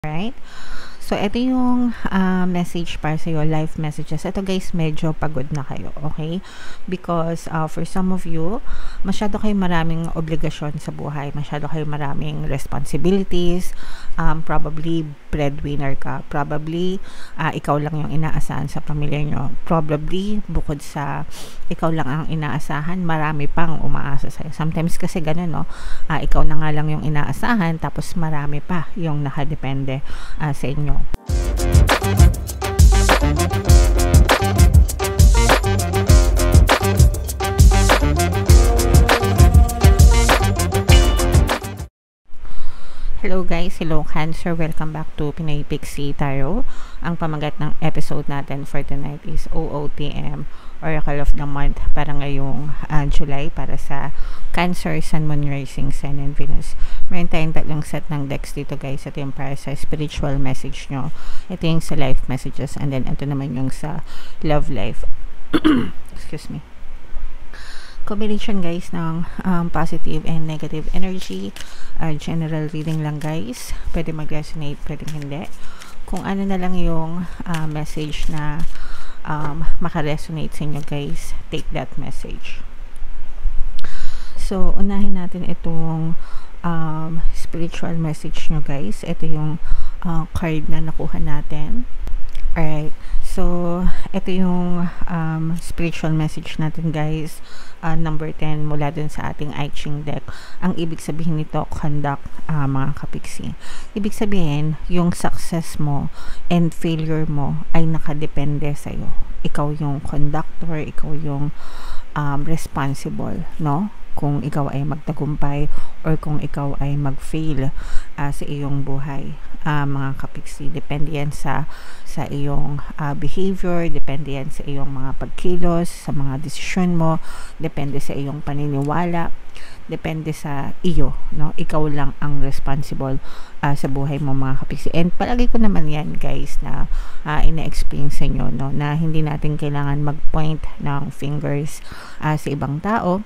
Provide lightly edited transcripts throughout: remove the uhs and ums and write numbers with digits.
Right? So, ito yung message para sa'yo, life messages. Ito guys, medyo pagod na kayo, okay? Because for some of you, masyado kayo maraming obligasyon sa buhay. Masyado kayo maraming responsibilities. Probably breadwinner ka. Probably ikaw lang yung inaasahan sa pamilya nyo. Probably bukod sa ikaw lang ang inaasahan, marami pang umaasa sa'yo. Sometimes kasi ganun, no? Ikaw na nga lang yung inaasahan, tapos marami pa yung nakadepende sa inyo. Hello guys, hello Cancer, welcome back to Pinay Pixie Tarot. Ang pamagat ng episode natin for tonight is OOTM, Oracle of the Month, para ngayong July, para sa Cancer, Sun, Moon, Rising, Sun, and Venus. Meron tayong tatlong set ng decks dito guys. Ito yung para sa spiritual message nyo, ito yung sa life messages, and then ito naman yung sa love life. Excuse me. Combination guys ng positive and negative energy. General reading lang guys, pwede mag-resonate, pwede hindi. Kung ano na lang yung message na maka-resonate sa inyo guys, take that message. So unahin natin itong spiritual message nyo guys. Ito yung card na nakuha natin. Alright, so ito yung spiritual message natin guys, number 10 mula dun sa ating I Ching deck. Ang ibig sabihin nito, conduct, mga kapiksi. Ibig sabihin, yung success mo and failure mo ay nakadepende sa'yo. Ikaw yung conductor, ikaw yung responsible, no? Kung ikaw ay magtagumpay or kung ikaw ay mag-fail sa iyong buhay, mga kapiksi. Depende yan sa iyong behavior, depende yan sa iyong mga pagkilos, sa mga desisyon mo, depende sa iyong paniniwala, depende sa iyo, no? Ikaw lang ang responsible sa buhay mo, mga kapiksi. And palagi ko naman yan guys na ina-explain sa inyo, no, na hindi natin kailangan mag-point ng fingers sa ibang tao.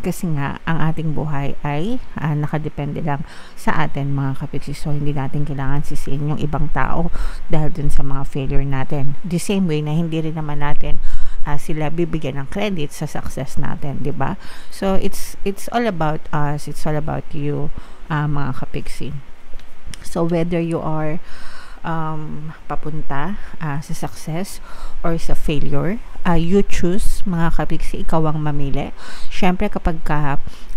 Kasi nga ang ating buhay ay nakadepende lang sa atin, mga kapiksi. So hindi natin kailangan sisihin yung ibang tao dahil dun sa mga failure natin. The same way na hindi rin naman natin sila bibigyan ng credit sa success natin, di ba? So it's all about us, it's all about you, mga kapiksi. So whether you are papunta sa success or sa failure, you choose, mga kapiksi, ikaw ang mamili. Syempre kapag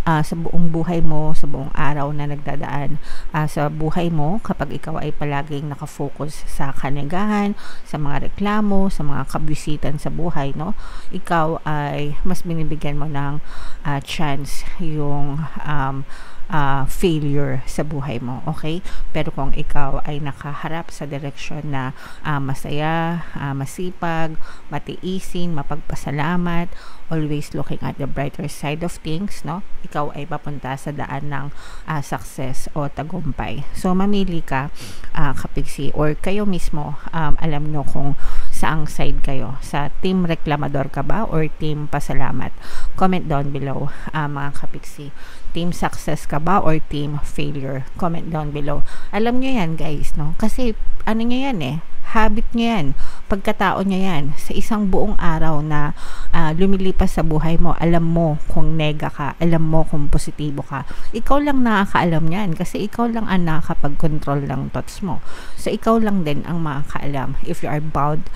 sa buong buhay mo, sa buong araw na nagdadaan sa buhay mo, kapag ikaw ay palaging nakafocus sa kanigahan, sa mga reklamo, sa mga kabwisitan sa buhay, no, ikaw ay mas binibigyan mo ng chance yung failure sa buhay mo, okay? Pero kung ikaw ay nakaharap sa direksyon na masaya, masipag, matiisin, mapagpasalamat, always looking at the brighter side of things, no, ikaw ay papunta sa daan ng success o tagumpay. So mamili ka, kapiksi, or kayo mismo, alam nyo kung saang side kayo. Sa team reklamador ka ba or team pasalamat? Comment down below, mga kapiksi. Team success ka ba or team failure? Comment down below. Alam nyo yan guys, no? Kasi ano nyo yan habit nyo yan, pagkatao nyo yan. Sa isang buong araw na lumilipas sa buhay mo, alam mo kung nega ka, alam mo kung positibo ka. Ikaw lang nakakaalam yan kasi ikaw lang ang nakakapag-control ng thoughts mo. So ikaw lang din ang makakaalam if you are bound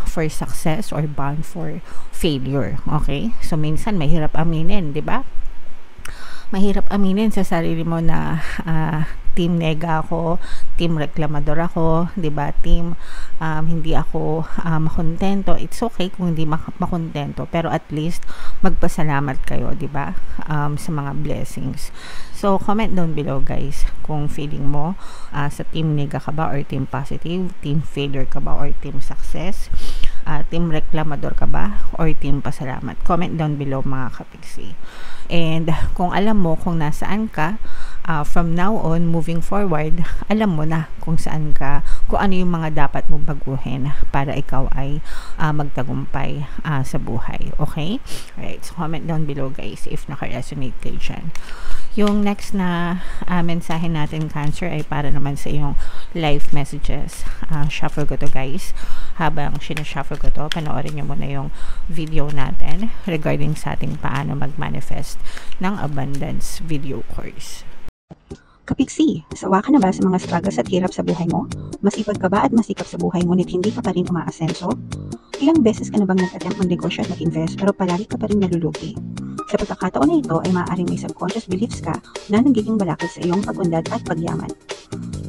for success or bound for failure, okay? So minsan mahirap aminin, di ba? Mahirap aminin sa sarili mo na team nega ako, team reklamador ako, 'di ba? Team hindi ako makontento. It's okay kung hindi makontento, pero at least magpasalamat kayo, 'di ba? Sa mga blessings. So comment down below guys kung feeling mo sa team nega ka ba or team positive, team failure ka ba or team success, team reklamador ka ba or team pasalamat. Comment down below, mga kapiksi. And kung alam mo kung nasaan ka, from now on, moving forward, alam mo na kung saan ka, kung ano yung mga dapat mo baguhin para ikaw ay magtagumpay sa buhay. Okay? Alright, so comment down below guys if naka-resonate kayo dyan. Yung next na mensahe natin, Cancer, ay para naman sa iyong life messages. Shuffle ko to, guys. Habang sinashuffle ko to, panoorin nyo muna yung video natin regarding sa ating paano mag-manifest ng abundance video course. Kapiksi, sawa ka na ba sa mga struggles at hirap sa buhay mo? Masipag ka ba at masikap sa buhay ngunit hindi ka pa rin umaasenso? Ilang beses ka na bang nag-attempt mag-negosyo at mag-invest pero palagi ka pa rin nalulugi? Sa pagkakataon na ito ay maaaring may subconscious beliefs ka na nagiging balakid sa iyong pag-unlad at pagyaman.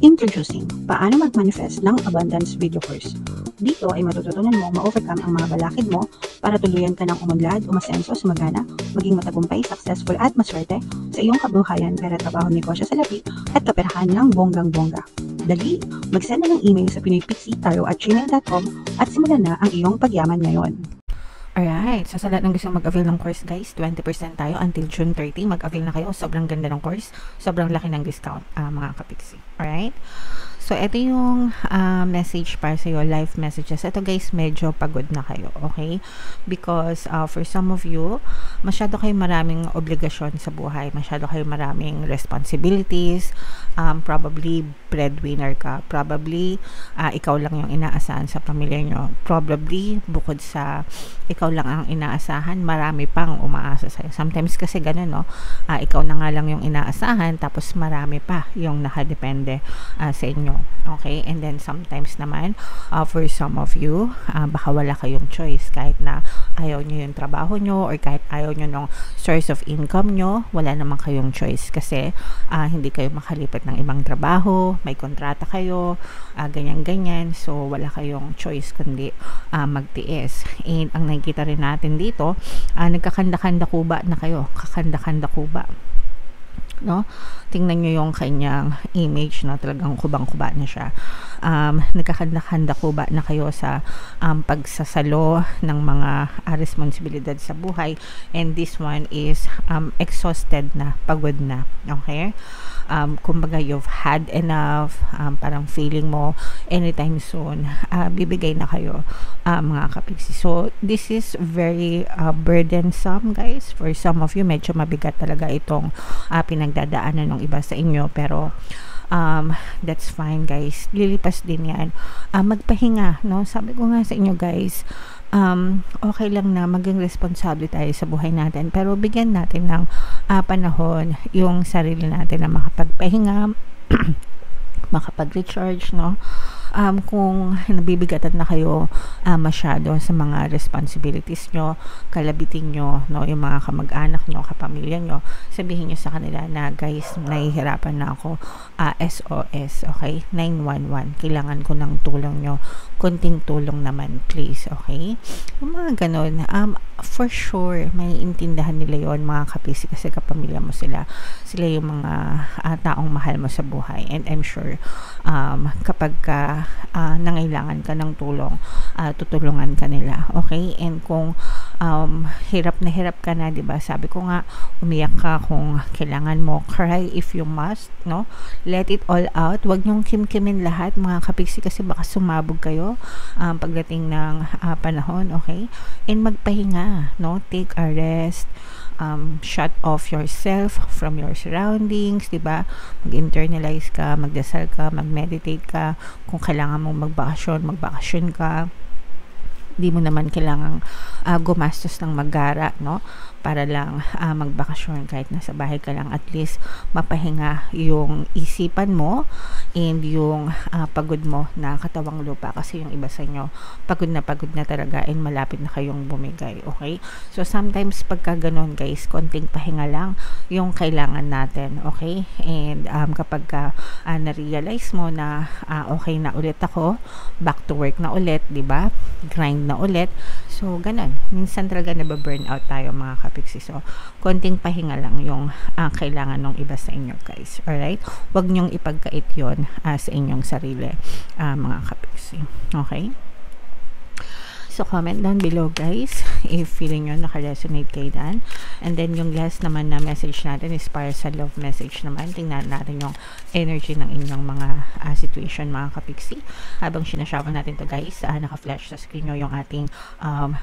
Introducing, paano mag-manifest ng abundance video course. Dito ay matututunan mo ma-overcome ang mga balakid mo para tuluyan ka ng umunlad, umasenso, sumagana, maging matagumpay, successful at maswerte sa iyong kabuhayan, pera, trabaho, negosyo sa lapi at kaperahan ng bonggang-bongga. Dali, mag-send na ng email sa pinoypixie@gmail.com at simulan na ang iyong pagyaman ngayon. Alright, so sa lahat ng gusto mag-avail ng course, guys, 20% tayo until June 30. Mag-avail na kayo. Sobrang ganda ng course. Sobrang laki ng discount, mga kapiksi. Alright? So, ito yung message para sa iyo, life messages. Ito, guys, medyo pagod na kayo, okay? Because for some of you, masyado kayo maraming obligasyon sa buhay. Masyado kayo maraming responsibilities. Probably, breadwinner ka. Probably, ikaw lang yung inaasahan sa pamilya nyo. Probably, bukod sa ikaw lang ang inaasahan, marami pang umaasa sa'yo. Sometimes kasi ganun, no? Ikaw na nga lang yung inaasahan, tapos marami pa yung nakadepende sa inyo. Okay? And then sometimes naman, for some of you, baka wala kayong choice. Kahit na ayaw nyo yung trabaho nyo or kahit ayaw nyo ng source of income nyo, wala naman kayong choice kasi hindi kayo makalipat ng ibang trabaho, may kontrata kayo, ganyan-ganyan. So, wala kayong choice kundi magtiis. And ang nakikita rin natin dito, nagkakanda-kanda kuba na kayo. Kakanda-kanda kuba. No? Tingnan nyo yung kanyang image, no? Talagang kubang-kuba na siya. Nagkakanda-kanda kuba na kayo sa pagsasalo ng mga responsibilidad sa buhay, and this one is exhausted na, pagod na. Okay? Kumbaga, you've had enough, parang feeling mo anytime soon bibigay na kayo, mga kapiksi. So this is very burdensome, guys. For some of you, medyo mabigat talaga itong pinagdadaanan ng iba sa inyo, pero that's fine, guys. Lilipas din yan. Magpahinga, no? Sabi ko nga sa inyo, guys, okay lang na maging responsable tayo sa buhay natin, pero bigyan natin ng panahon yung sarili natin na makapagpahinga, makapag-recharge, no? Kung nabibigatan na kayo masyado sa mga responsibilities nyo, kalabitin nyo, no, yung mga kamag-anak nyo, kapamilya nyo, sabihin nyo sa kanila na, guys, nahihirapan na ako, SOS, okay? 911, kailangan ko ng tulong nyo, konting tulong naman, please, okay? Yung mga ganun, for sure, may intindahan nila yon, mga kapisi, kasi kapamilya mo sila yung mga taong mahal mo sa buhay, and I'm sure kapag nangailangan ka ng tulong, tutulungan ka nila, okay? And kung hirap na hirap ka na, diba? Sabi ko nga, umiyak ka kung kailangan mo, cry if you must, no? Let it all out. Huwag niyong kimkimin lahat, mga kapiksi, kasi baka sumabog kayo pagdating ng panahon, okay? And magpahinga, no? Take a rest. Shut off yourself from your surroundings, diba? Mag-internalize ka, magdasal ka, mag-meditate ka. Kung kailangan mong magbakasyon ka. Di mo naman kailangang gumastos ng maggara, no? Para lang magbakasyon, kahit nasa bahay ka lang, at least mapahinga yung isipan mo and yung pagod mo na katawang lupa, kasi yung iba sa inyo pagod na talaga and malapit na kayong bumigay, okay? So sometimes pagka ganun, guys, konting pahinga lang yung kailangan natin, okay? And kapag na-realize mo na okay na ulit ako, back to work na ulit, diba? Grind na ulit. So ganun, minsan talaga nababurn out tayo, mga kapiksi. So konting pahinga lang yung kailangan ng iba sa inyo, guys. Alright? Huwag nyong ipagkait yun sa inyong sarili, mga kapiksi. Okay? So, comment down below, guys, if feeling nyo naka-resonate kayo dan. And then, yung last naman na message natin is para sa love message naman. Tingnan natin yung energy ng inyong mga situation. situation mga kapiksi. Habang sinashawa natin to guys, naka-flash sa screen nyo yung ating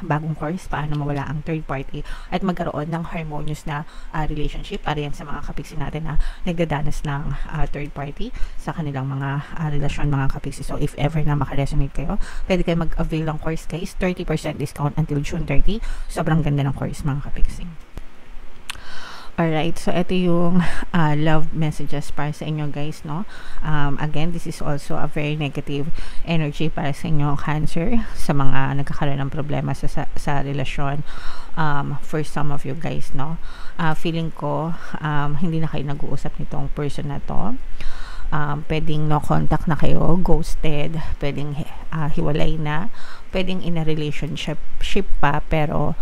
bagong course, paano mawala ang third party at magkaroon ng harmonious na relationship para yan sa mga kapiksi natin na nagdadanas ng third party sa kanilang mga relasyon mga kapiksi. So if ever na makaresonate kayo, pwede kayo mag-avail ng course guys, 30% discount until June 30. Sobrang ganda ng course mga kapiksi. Alright, so ito yung love messages para sa inyo guys, no? Again, this is also a very negative energy para sa inyo, Cancer, sa mga nagkakaroon ng problema sa relasyon. For some of you guys, no? Feeling ko, hindi na kayo nag-uusap nitong person na to. Pwedeng no contact na kayo, ghosted, pwedeng hiwalay na, pwedeng in a relationship pa, pero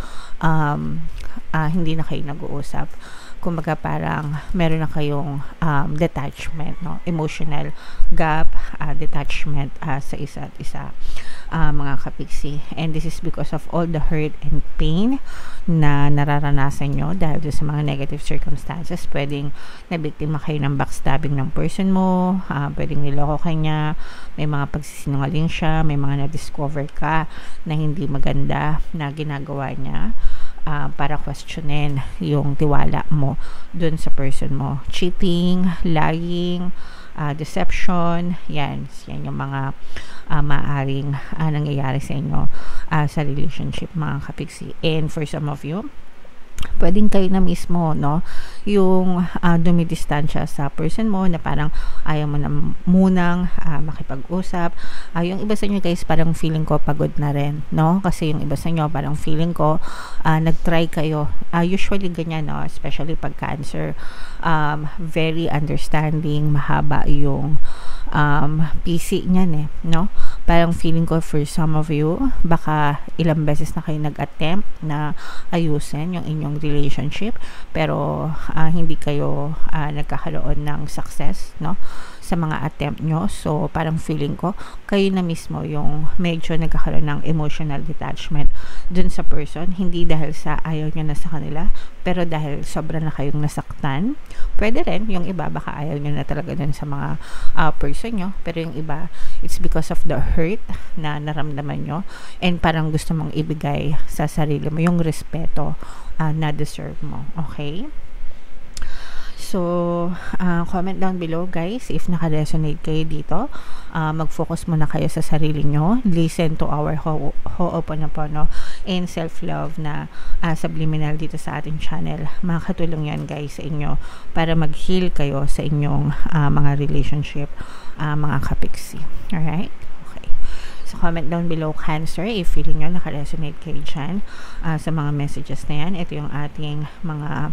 hindi na kayo nag-uusap. Kumbaga parang meron na kayong detachment, no? Emotional gap, detachment sa isa't isa, mga kapiksi. And this is because of all the hurt and pain na nararanasan nyo dahil sa mga negative circumstances. Pwedeng nabiktima kayo ng backstabbing ng person mo, pwedeng niloko kanya, may mga pagsisinungaling siya, may mga na-discover ka na hindi maganda na ginagawa niya. Para questionin yung tiwala mo dun sa person mo. Cheating, lying, deception, yan yung mga maaaring nangyayari sa inyo sa relationship mga kapiksi. And for some of you, pwedeng kayo na mismo, no, yung dumidistansya sa person mo na parang ayaw mo na munang makipag-usap. Yung iba sa inyo guys, parang feeling ko pagod na rin, no, kasi yung iba sa inyo parang feeling ko nag-try kayo, usually ganyan, no, especially pag Cancer, very understanding, mahaba yung PC niyan no, parang feeling ko for some of you, baka ilang beses na kayo nag-attempt na ayusin yung inyong relationship, pero hindi kayo nagkakaroon ng success, no, sa mga attempt nyo. So parang feeling ko kayo na mismo yung medyo nagkakaroon ng emotional detachment dun sa person, hindi dahil sa ayaw nyo na sa kanila, pero dahil sobra na kayong nasaktan. Pwede rin yung iba, baka ayaw nyo na talaga dun sa mga person nyo, pero yung iba, it's because of the hurt na naramdaman nyo and parang gusto mong ibigay sa sarili mo yung respeto na deserve mo. Okay? So, comment down below guys if naka-resonate kayo dito. Mag-focus muna kayo sa sarili nyo. Listen to our Ho'oponopono and self-love na subliminal dito sa ating channel. Makakatulong yan guys sa inyo para mag-heal kayo sa inyong mga relationship, mga kapiksi. Alright? Comment down below Cancer if feeling nyo naka-resonate kayo dyan sa mga messages na yan. Ito yung ating mga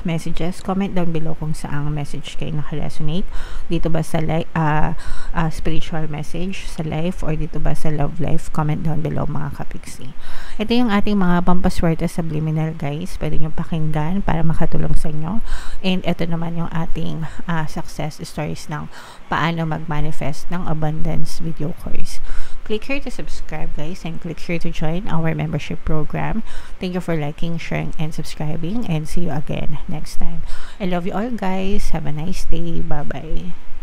messages. Comment down below kung saang message kayo naka-resonate. Dito ba sa spiritual message, sa life, or dito ba sa love life? Comment down below mga kapiksi. Ito yung ating mga pampaswerte subliminal guys. Pwede nyo pakinggan para makatulong sa inyo. And ito naman yung ating success stories ng paano mag-manifest ng abundance video course. Click here to subscribe guys, and click here to join our membership program. Thank you for liking, sharing, and subscribing, and see you again next time. I love you all guys. Have a nice day. Bye bye.